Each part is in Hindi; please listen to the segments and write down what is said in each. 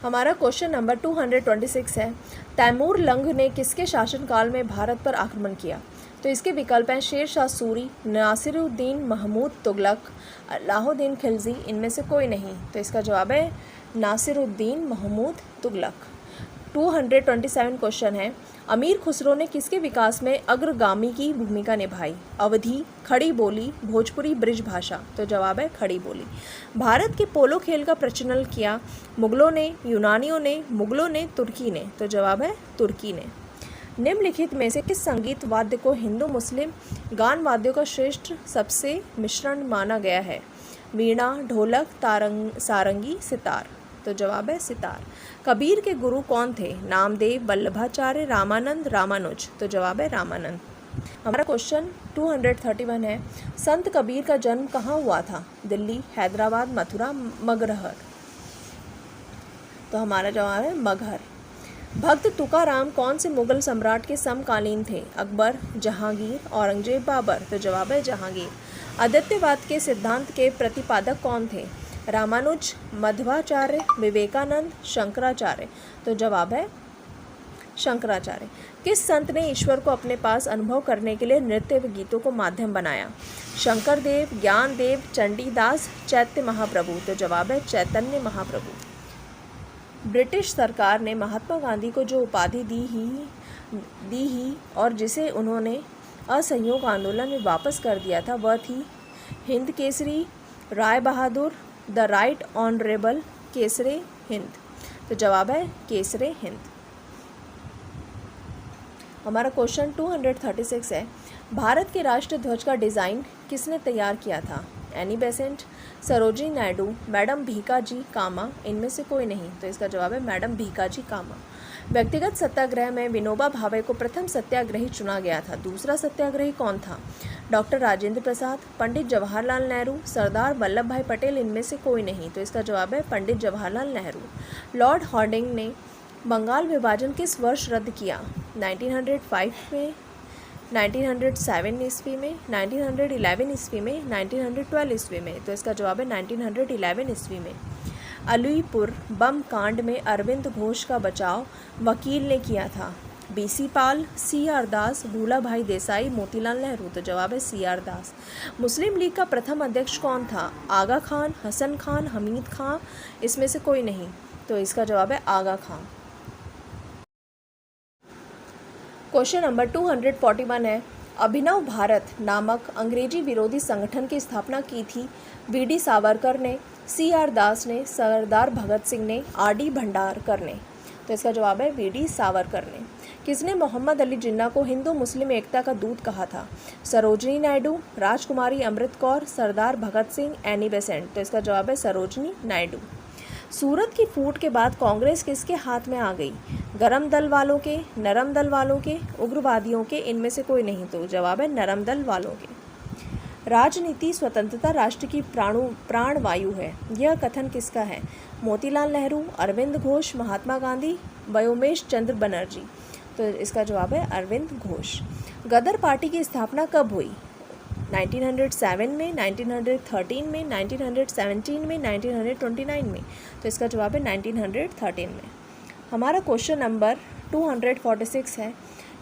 हमारा क्वेश्चन नंबर 226 है, तैमूर लंग ने किसके शासनकाल में भारत पर आक्रमण किया? तो इसके विकल्प हैं शेर शाह सूरी, नासिरुद्दीन महमूद तुगलक, अलाउद्दीन खिलजी, इनमें से कोई नहीं। तो इसका जवाब है नासिरुद्दीन महमूद तुगलक। 227 क्वेश्चन है, अमीर खुसरो ने किसके विकास में अग्रगामी की भूमिका निभाई? अवधी, खड़ी बोली, भोजपुरी ब्रिज भाषा। तो जवाब है खड़ी बोली। भारत के पोलो खेल का प्रचलन किया मुगलों ने, यूनानियों ने, मुगलों ने, तुर्की ने। तो जवाब है तुर्की ने। निम्नलिखित में से किस संगीत वाद्य को हिंदू मुस्लिम गान वाद्यों का श्रेष्ठ सबसे मिश्रण माना गया है? वीणा, ढोलक, सारंगी, सितार। तो जवाब है सितार। कबीर के गुरु कौन थे? नामदेव, वल्लभाचार्य, रामानंद, रामानुज। तो जवाब है रामानंद। हमारा क्वेश्चन 231 है, संत कबीर का जन्म कहाँ हुआ था? दिल्ली, हैदराबाद, मथुरा, मगहर। तो हमारा जवाब है मगहर। भक्त तुकाराम कौन से मुगल सम्राट के समकालीन थे? अकबर, जहांगीर, औरंगजेब, बाबर। तो जवाब है जहांगीर। अद्वैतवाद के सिद्धांत के प्रतिपादक कौन थे? रामानुज, मध्वाचार्य, विवेकानंद, शंकराचार्य। तो जवाब है शंकराचार्य। किस संत ने ईश्वर को अपने पास अनुभव करने के लिए नृत्य व गीतों को माध्यम बनाया? शंकर देव, ज्ञान देव, चंडीदास, चैत्य महाप्रभु। तो जवाब है चैतन्य महाप्रभु। ब्रिटिश सरकार ने महात्मा गांधी को जो उपाधि दी ही और जिसे उन्होंने असहयोग आंदोलन में वापस कर दिया था वह थी Hind Kesari, Rai Bahadur, the right honourable, Kesare Hind. तो जवाब है केसरे हिंद। हमारा क्वेश्चन 236 है, भारत के राष्ट्र ध्वज का डिज़ाइन किसने तैयार किया था? Annie Besant, Sarojini Naidu, madam Bhikaji Cama, इनमें से कोई नहीं। तो इसका जवाब है मैडम भीकाजी कामा। व्यक्तिगत सत्याग्रह में विनोबा भावे को प्रथम सत्याग्रही चुना गया था। दूसरा सत्याग्रही कौन था? डॉक्टर राजेंद्र प्रसाद, पंडित जवाहरलाल नेहरू, सरदार वल्लभ भाई पटेल, इनमें से कोई नहीं। तो इसका जवाब है पंडित जवाहरलाल नेहरू। लॉर्ड हार्डिंग ने बंगाल विभाजन किस वर्ष रद्द किया? 1905 में, 1907 ईस्वी में, 1911 ईस्वी में, 1912 ईस्वी में। तो इसका जवाब है 1911 ईस्वी में। अलीपुर बम कांड में अरविंद घोष का बचाव वकील ने किया था? बीसी पाल, सीआर दास, भूलाभाई देसाई, मोतीलाल नेहरू। तो जवाब है सीआर दास। मुस्लिम लीग का प्रथम अध्यक्ष कौन था? आगा खान, हसन खान, हमीद खां, इसमें से कोई नहीं। तो इसका जवाब है आगा खान। क्वेश्चन नंबर 241 है, अभिनव भारत नामक अंग्रेजी विरोधी संगठन की स्थापना की थी वीडी सावरकर ने, सीआर दास ने, सरदार भगत सिंह ने, आरडी भंडारकर ने। तो इसका जवाब है वीडी सावरकर ने। किसने मोहम्मद अली जिन्ना को हिंदू मुस्लिम एकता का दूत कहा था? सरोजिनी नायडू, राजकुमारी अमृत कौर, सरदार भगत सिंह, एनी बेसेंट। तो इसका जवाब है सरोजिनी नायडू। सूरत की फूट के बाद कांग्रेस किसके हाथ में आ गई? गरम दल वालों के, नरम दल वालों के, उग्रवादियों के, इनमें से कोई नहीं। तो जवाब है नरम दल वालों के। राजनीति स्वतंत्रता राष्ट्र की प्राणवायु है, यह कथन किसका है? मोतीलाल नेहरू, अरविंद घोष, महात्मा गांधी, व्योमेश चंद्र बनर्जी। तो इसका जवाब है अरविंद घोष। गदर पार्टी की स्थापना कब हुई? 1907 में, 1913 में, 1917 में, 1929 में। तो इसका जवाब है 1913 में। हमारा क्वेश्चन नंबर 246 है,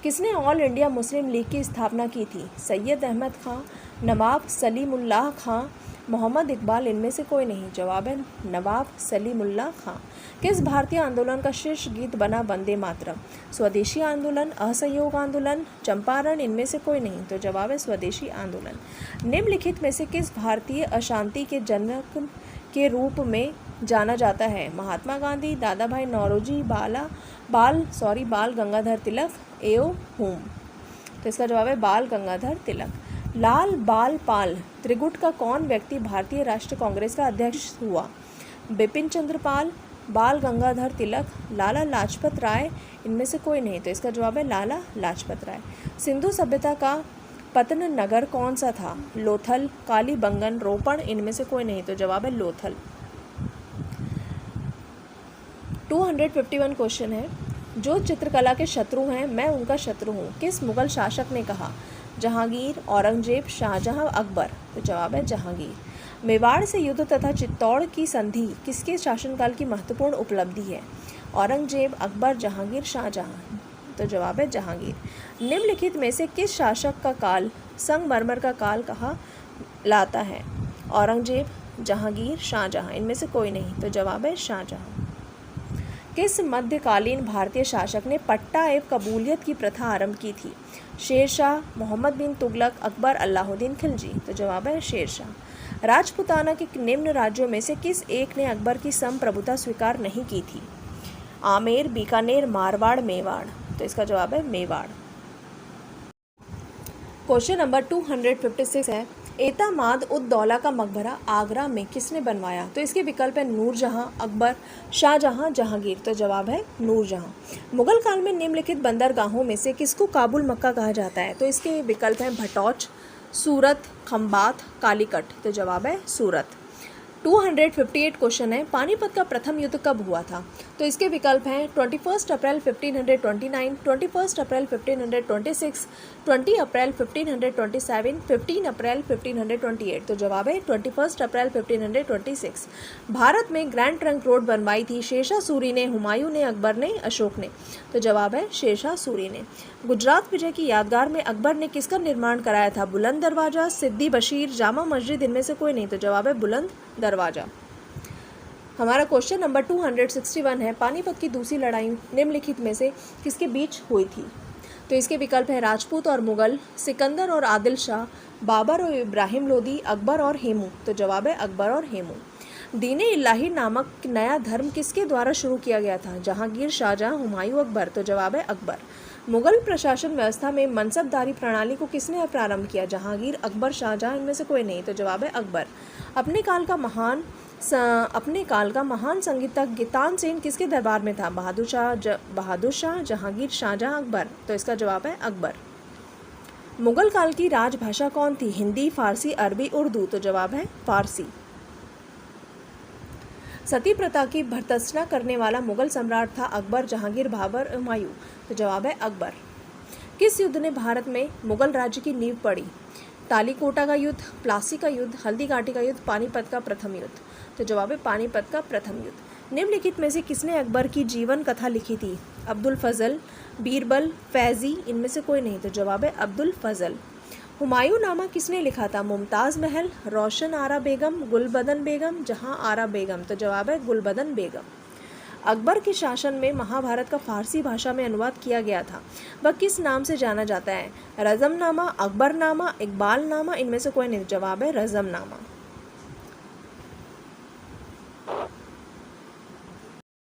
किसने ऑल इंडिया मुस्लिम लीग की स्थापना की थी? सैयद अहमद खां, नवाब सलीमुल्लाह खां, मोहम्मद इकबाल, इनमें से कोई नहीं। जवाब है नवाब सलीमुल्लाह खां। किस भारतीय आंदोलन का शीर्ष गीत बना वंदे मातरम? स्वदेशी आंदोलन, असहयोग आंदोलन, चंपारण, इनमें से कोई नहीं। तो जवाब है स्वदेशी आंदोलन। निम्नलिखित में से किस भारतीय अशांति के जनक के रूप में जाना जाता है? महात्मा गांधी, दादा भाई नौरोजी, बाल गंगाधर तिलक, एओ हुम। तो इसका जवाब है बाल गंगाधर तिलक। लाल बाल पाल त्रिगुट का कौन व्यक्ति भारतीय राष्ट्रीय कांग्रेस का अध्यक्ष हुआ? बिपिन चंद्र पाल, बाल गंगाधर तिलक, लाला लाजपत राय, इनमें से कोई नहीं। तो इसका जवाब है लाला लाजपत राय। सिंधु सभ्यता का पतन नगर कौन सा था? लोथल, कालीबंगन, रोपण, इनमें से कोई नहीं। तो जवाब है लोथल। 251 क्वेश्चन है, जो चित्रकला के शत्रु हैं मैं उनका शत्रु हूँ, किस मुगल शासक ने कहा? जहांगीर, औरंगजेब, शाहजहां, अकबर? तो जवाब है जहांगीर। मेवाड़ से युद्ध तथा चित्तौड़ की संधि किसके शासनकाल की महत्वपूर्ण उपलब्धि है? औरंगजेब, अकबर, जहांगीर, शाहजहां? तो जवाब है जहांगीर। निम्नलिखित में से किस शासक का काल संगमरमर का काल कहा लाता है? औरंगजेब, जहांगीर, शाहजहां? इनमें से कोई नहीं। तो जवाब है शाहजहां। किस मध्यकालीन भारतीय शासक ने पट्टा एवं कबूलियत की प्रथा आरंभ की थी? शेरशाह, मोहम्मद बिन तुगलक, अकबर, अलाउद्दीन खिलजी? तो जवाब है शेरशाह। राजपूताना के निम्न राज्यों में से किस एक ने अकबर की संप्रभुता स्वीकार नहीं की थी? आमेर, बीकानेर, मारवाड़, मेवाड़? तो इसका जवाब है मेवाड़। क्वेश्चन नंबर 256 है, एतमाद उद दौला का मकबरा आगरा में किसने बनवाया? तो इसके विकल्प है नूरजहां, अकबर, शाहजहां, जहांगीर? तो जवाब है नूरजहां। मुगल काल में निम्नलिखित बंदरगाहों में से किसको काबुल मक्का कहा जाता है? तो इसके विकल्प हैं भटौच, सूरत, खंबात, कालीकट? तो जवाब है सूरत। 258 क्वेश्चन है, पानीपत का प्रथम युद्ध कब हुआ था? तो इसके विकल्प हैं 21 अप्रैल 1529, 21 अप्रैल 1526, 20 अप्रैल 1527, 15 अप्रैल 1528? तो जवाब है 21 अप्रैल 1526। भारत में ग्रैंड ट्रंक रोड बनवाई थी शेरशाह सूरी ने, हुमायूं ने, अकबर ने, अशोक ने? तो जवाब है शेरशाह सूरी ने। गुजरात विजय की यादगार में अकबर ने किसका निर्माण कराया था? बुलंद दरवाजा, सिद्दी बशीर, जामा मस्जिद? इनमें से कोई नहीं। तो जवाब है बुलंद दरवाजा। हमारा क्वेश्चन नंबर 261 है, पानीपत की दूसरी लड़ाई निम्नलिखित में से किसके बीच हुई थी? तो इसके विकल्प है राजपूत और मुगल, सिकंदर और आदिल शाह, बाबर और इब्राहिम लोदी, अकबर और हेमू? तो जवाब है अकबर और हेमू। दीन इलाही नामक नया धर्म किसके द्वारा शुरू किया गया था? जहांगीर, शाहजहां, हुमायूं, अकबर? तो जवाब है अकबर। मुगल प्रशासन व्यवस्था में मनसबदारी प्रणाली को किसने प्रारंभ किया? जहांगीर, अकबर, शाहजहां? इनमें से कोई नहीं। तो जवाब है अकबर। अपने काल का महान संगीतज्ञ तानसेन किसके दरबार में था? बहादुर शाह, जहांगीर, शाहजहां, अकबर? तो इसका जवाब है अकबर। मुगल काल की राजभाषा कौन थी? हिंदी, फारसी, अरबी, उर्दू? तो जवाब है फारसी। सती प्रथा की भर्त्सना करने वाला मुगल सम्राट था? अकबर, जहांगीर, बाबर, हुमायूं? तो जवाब है अकबर। किस युद्ध ने भारत में मुगल राज्य की नींव पड़ी? तालीकोटा का युद्ध, प्लासी का युद्ध, हल्दीघाटी का युद्ध, पानीपत का प्रथम युद्ध? तो जवाब है पानीपत का प्रथम युद्ध। निम्नलिखित में से किसने अकबर की जीवन कथा लिखी थी? अब्दुल फजल, बीरबल, फैजी? इनमें से कोई नहीं। तो जवाब है अब्दुल फजल। हुमायूं नामा किसने लिखा था? मुमताज़ महल, रोशन आरा बेगम, गुलबदन बेगम, जहां आरा बेगम? तो जवाब है गुलबदन बेगम। अकबर के शासन में महाभारत का फारसी भाषा में अनुवाद किया गया था, वह किस नाम से जाना जाता है? रज़मनामा, अकबरनामा, इकबालनामा? इनमें से कोई नहीं। जवाब है रज़मनामा।